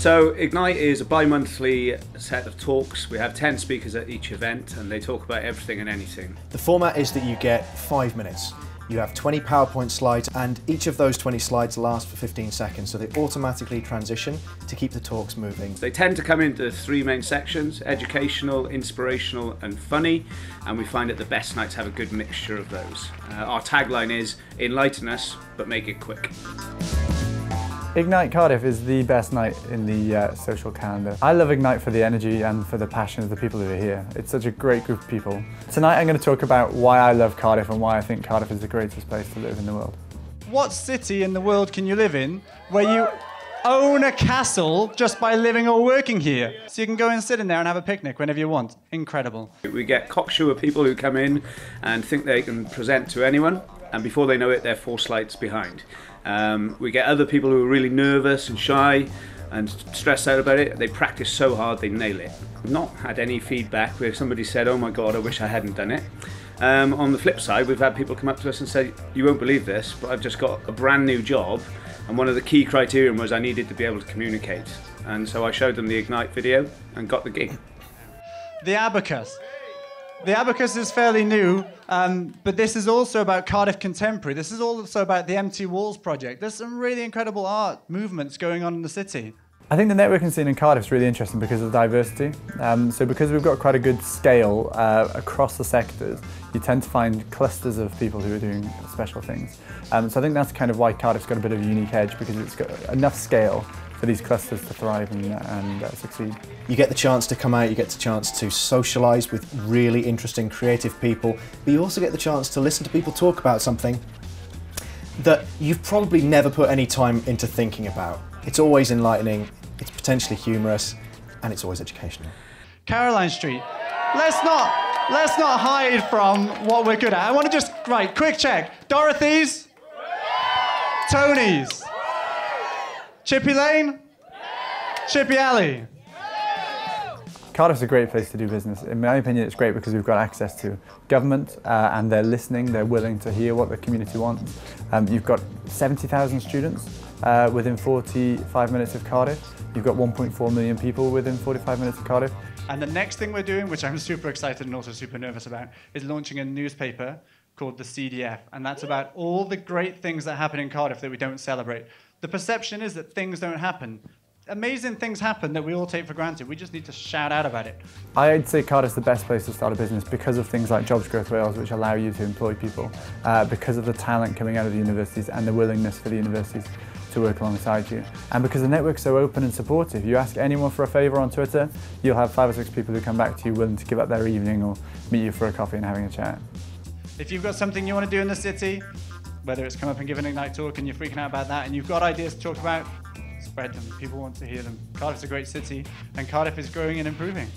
So Ignite is a bi-monthly set of talks. We have 10 speakers at each event and they talk about everything and anything. The format is that you get 5 minutes. You have 20 PowerPoint slides and each of those 20 slides last for 15 seconds, so they automatically transition to keep the talks moving. They tend to come into 3 main sections: educational, inspirational and funny, and we find that the best nights have a good mixture of those. Our tagline is enlighten us but make it quick. Ignite Cardiff is the best night in the social calendar. I love Ignite for the energy and for the passion of the people who are here. It's such a great group of people. Tonight I'm going to talk about why I love Cardiff and why I think Cardiff is the greatest place to live in the world. What city in the world can you live in where you own a castle just by living or working here? So you can go and sit in there and have a picnic whenever you want. Incredible. We get cocksure people who come in and think they can present to anyone, and before they know it they're 4 slides behind. We get other people who are really nervous and shy and stressed out about it. They practice so hard they nail it. We've not had any feedback where somebody said, oh my god, I wish I hadn't done it. On the flip side, we've had people come up to us and say, you won't believe this, but I've just got a brand new job, and one of the key criteria was I needed to be able to communicate. And so I showed them the Ignite video and got the gig. The abacus. The abacus is fairly new, but this is also about Cardiff Contemporary. This is also about the Empty Walls project. There's some really incredible art movements going on in the city. I think the networking scene in Cardiff is really interesting because of the diversity. So because we've got quite a good scale across the sectors, you tend to find clusters of people who are doing special things. So I think that's kind of why Cardiff's got a bit of a unique edge, because it's got enough scale for these clusters to thrive and succeed. You get the chance to come out, you get the chance to socialise with really interesting, creative people, but you also get the chance to listen to people talk about something that you've probably never put any time into thinking about. It's always enlightening, it's potentially humorous, and it's always educational. Caroline Street. Let's not hide from what we're good at. I want to just, right, quick check. Dorothy's? Tony's? Chippy Lane? Chippy Alley? Cardiff's a great place to do business. In my opinion, it's great because we've got access to government and they're listening, they're willing to hear what the community wants. You've got 70,000 students within 45 minutes of Cardiff. You've got 1.4 million people within 45 minutes of Cardiff. And the next thing we're doing, which I'm super excited and also super nervous about, is launching a newspaper called the CDF. And that's about all the great things that happen in Cardiff that we don't celebrate. The perception is that things don't happen. Amazing things happen that we all take for granted. We just need to shout out about it. I'd say Cardiff's the best place to start a business because of things like Jobs Growth Wales, which allow you to employ people, because of the talent coming out of the universities and the willingness for the universities to work alongside you. And because the network's so open and supportive, you ask anyone for a favour on Twitter, you'll have 5 or 6 people who come back to you willing to give up their evening or meet you for a coffee and having a chat. If you've got something you want to do in the city, whether it's come up and give an Ignite talk and you're freaking out about that and you've got ideas to talk about, spread them. People want to hear them. Cardiff's a great city and Cardiff is growing and improving.